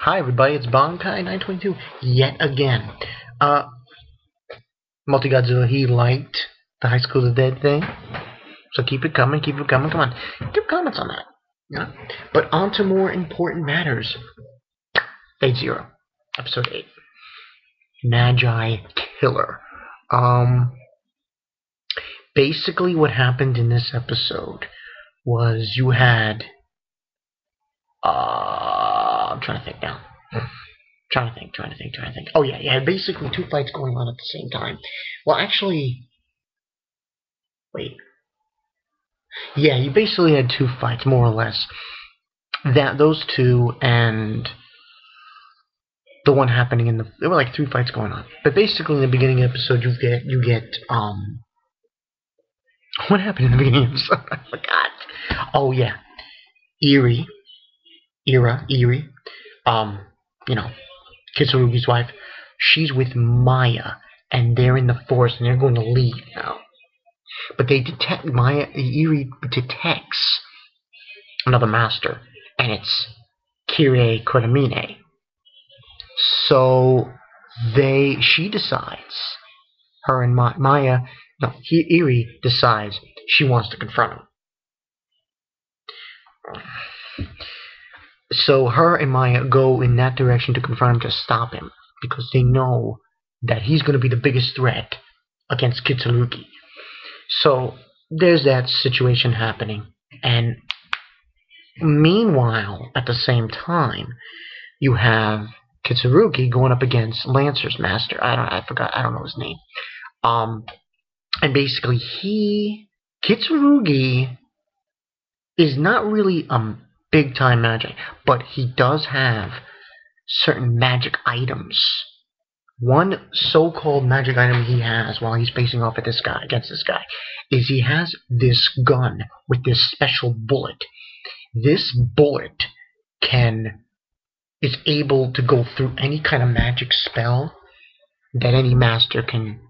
Hi everybody, it's Bonkai922 yet again. Multi-Godzilla, he liked the High School of the Dead thing, so keep it coming, come on. Give comments on that, yeah? But on to more important matters. Fate Zero, Episode 8. Magi Killer. Basically what happened in this episode was you had, I'm trying to think now. Trying to think. Oh yeah, you had basically two fights going on at the same time. Well, actually, wait. Yeah, you basically had two fights, more or less. Those two and the one happening in the there were like three fights going on. But basically, in the beginning of the episode, you get what happened in the beginning of the episode? I forgot. Oh yeah, Eerie, you know, Kitsurugi's wife. She's with Maya, and they're in the forest, and they're going to leave now. But they detect Eerie detects another master, and it's Kire Kodamine. So she decides, her and Maya, no, Eerie decides she wants to confront him. So her and Maya go in that direction to confront him, to stop him, because they know that he's going to be the biggest threat against Kitsurugi. So there's that situation happening, and meanwhile, at the same time, you have Kitsurugi going up against Lancer's master. I don't know his name. And basically Kitsurugi is not really big time magic, but he does have certain magic items. One so-called magic item he has while he's facing off against this guy is he has this gun with this special bullet. This bullet is able to go through any kind of magic spell that any master can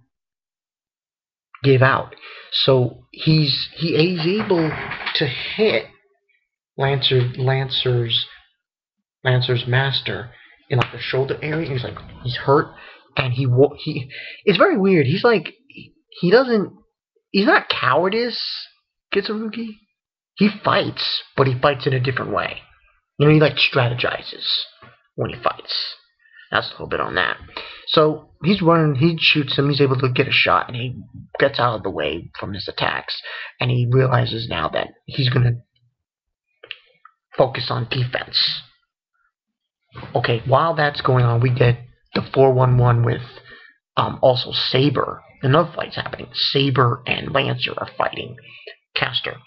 give out. So he's able to hit Lancer's master in like the shoulder area. He's hurt, and it's very weird. He's not cowardice, Kitsurugi. He fights, but he fights in a different way. He strategizes when he fights. That's a little bit on that. So he's running, he shoots him, he's able to get a shot, and he gets out of the way from his attacks, and he realizes now that he's going to focus on defense. Okay, while that's going on, we get the 4-1-1 with also Saber. Another fight's happening. Saber and Lancer are fighting Caster.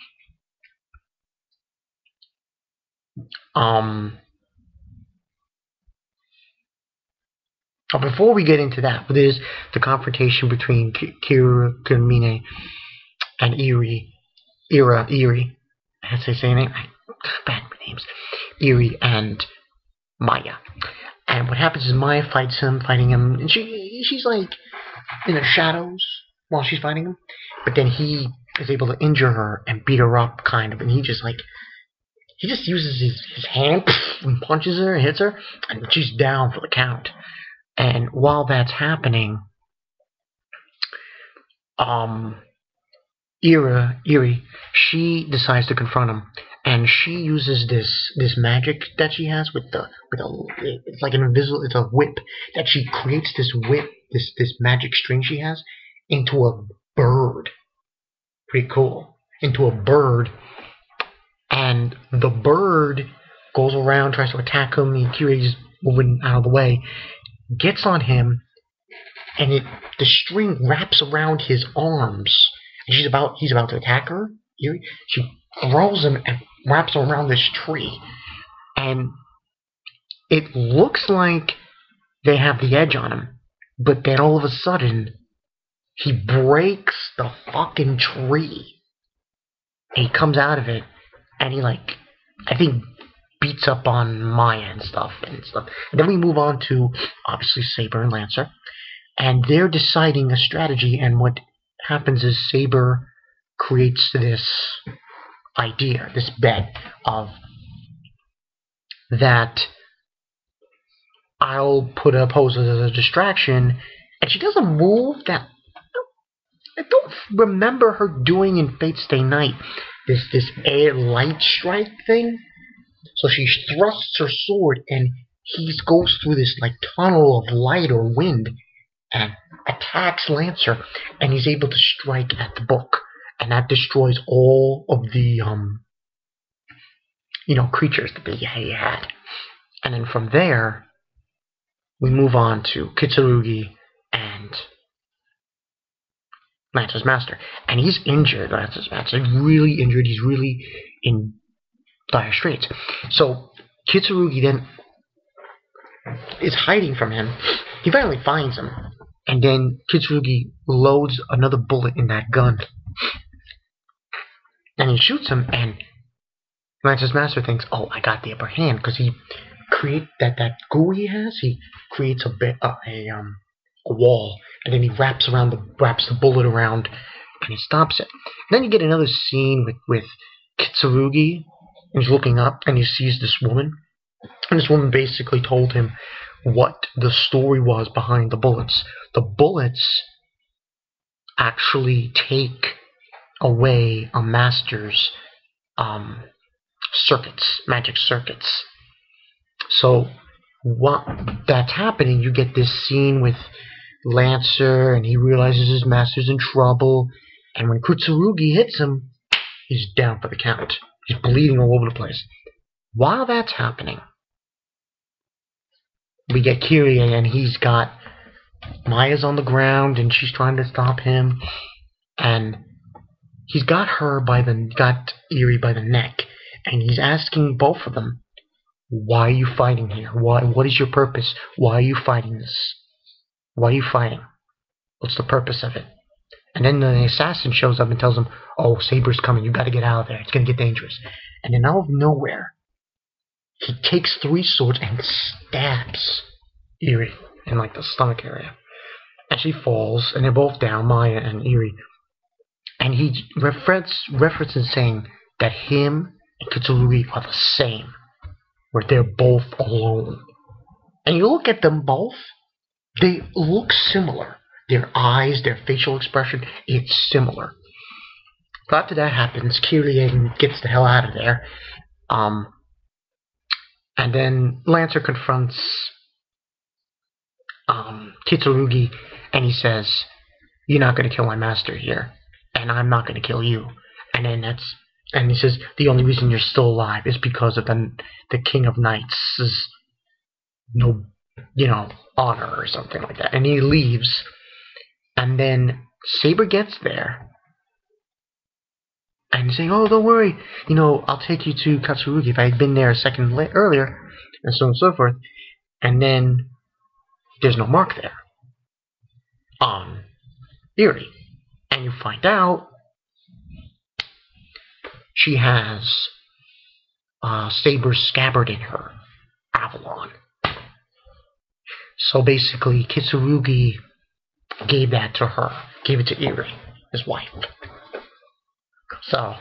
Before we get into that, there's the confrontation between Kire Kodamine and Eerie. I had to say her name. Bad names. Eerie and Maya. And what happens is Maya fighting him, and she's like in the shadows while she's fighting him. But then he is able to injure her and beat her up, kind of, and he just uses his hand and punches her and hits her, and she's down for the count. And while that's happening, Eerie, she decides to confront him, and she uses this magic that she has it's like an invisible, it's a whip that she creates, this whip, this magic string she has, into a bird. Pretty cool. Into a bird, and the bird goes around, tries to attack him, and Kiri's moving out of the way, gets on him, and the string wraps around his arms, and he's about to attack her. She throws him and wraps him around this tree, and it looks like they have the edge on him, but then all of a sudden he breaks the fucking tree, and he comes out of it, and he I think beats up on Maya and stuff. And then we move on to, obviously, Saber and Lancer. And they're deciding a strategy, and what happens is Saber creates this idea, this bet of that I'll pose as a distraction, and she does a move that I don't remember her doing in Fate Stay Night. This air light strike thing. So she thrusts her sword, and he goes through this like tunnel of light or wind, and attacks Lancer, and he's able to strike at the book, and that destroys all of the creatures that he had. And then from there, we move on to Kitsurugi and Lancer's master, and he's injured. Lancer's master is really injured. He's really in dire straits. So Kitsurugi then is hiding from him. He finally finds him, and then Kitsurugi loads another bullet in that gun, and he shoots him. And Lancer's master thinks, "Oh, I got the upper hand," because he create that goo he has. He creates a wall, and then he wraps the bullet around, and he stops it. And then you get another scene with Kitsurugi. He's looking up, and he sees this woman, and this woman basically told him what the story was behind the bullets. The bullets actually take away a master's magic circuits. So what that's happening, you get this scene with Lancer, and he realizes his master's in trouble, and when Kitsurugi hits him, he's down for the count. He's bleeding all over the place. While that's happening, we get Kyrie, and he's got Maya's on the ground, and she's trying to stop him, and he's got Eri by the neck, and he's asking both of them, "Why are you fighting here? What is your purpose? Why are you fighting this? Why are you fighting? What's the purpose of it?" And then the assassin shows up and tells him, "Oh, Saber's coming. You got to get out of there. It's going to get dangerous." And then out of nowhere, he takes 3 swords and stabs Eri in like the stomach area. And she falls, and they're both down, Maya and Eri. And he references saying that him and Kitsurugi are the same, where they're both alone. And you look at them both, they look similar. Their eyes, their facial expression, it's similar. So after that happens, Kyrie gets the hell out of there. And then Lancer confronts Kitsurugi, and he says, "You're not going to kill my master here, and I'm not going to kill you." And then he says, "The only reason you're still alive is because of the King of Knights' honor," or something like that. And he leaves. And then Saber gets there, and he's saying, "Oh, don't worry, I'll take you to Kitsurugi if I had been there a second earlier," and so on and so forth. And then there's no mark there on Eri, and you find out she has Saber's scabbard in her Avalon. So basically, Kitsurugi gave that to her, gave it to Eri, his wife. So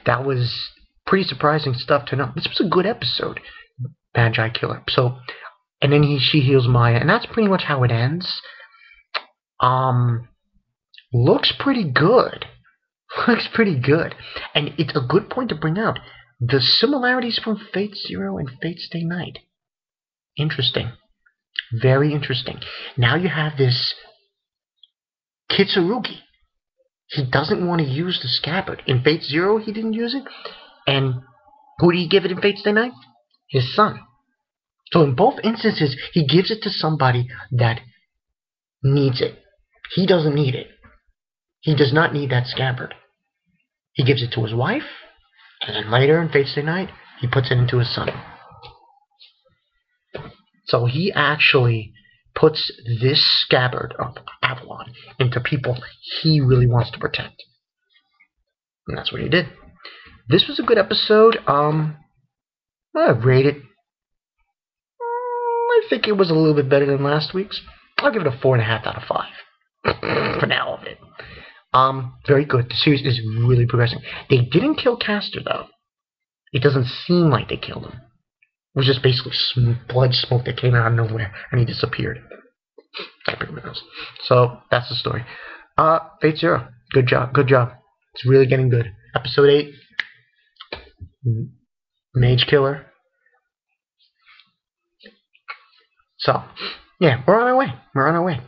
that was pretty surprising stuff to know. This was a good episode, Magi Killer. So, and then she heals Maya, and that's pretty much how it ends. Looks pretty good. Looks pretty good, and it's a good point to bring out the similarities from Fate Zero and Fate Stay Night. Interesting, very interesting. Now you have this Kitsurugi. He doesn't want to use the scabbard. In Fate Zero, he didn't use it. And who did he give it in Fate Stay Night? His son. So in both instances, he gives it to somebody that needs it. He doesn't need it. He does not need that scabbard. He gives it to his wife, and then later in Fate Stay Night, he puts it into his son. So he actually puts this scabbard of Avalon into people he really wants to protect. And that's what he did. This was a good episode. I'd rate it. I think it was a little bit better than last week's. I'll give it a 4.5 out of 5. For now of it. Very good. The series is really progressing. They didn't kill Castor, though. It doesn't seem like they killed him. was just basically blood smoke that came out of nowhere, and he disappeared. So that's the story. Fate Zero, good job, good job. It's really getting good. Episode 8, Mage Killer. So, yeah, we're on our way. We're on our way.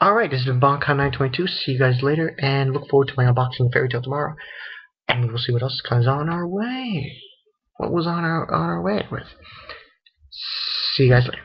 Alright, this has been Bonkai922. See you guys later, and look forward to my unboxing of Fairy Tail tomorrow. And we'll see what else comes on our way. What was on our way with. See you guys later.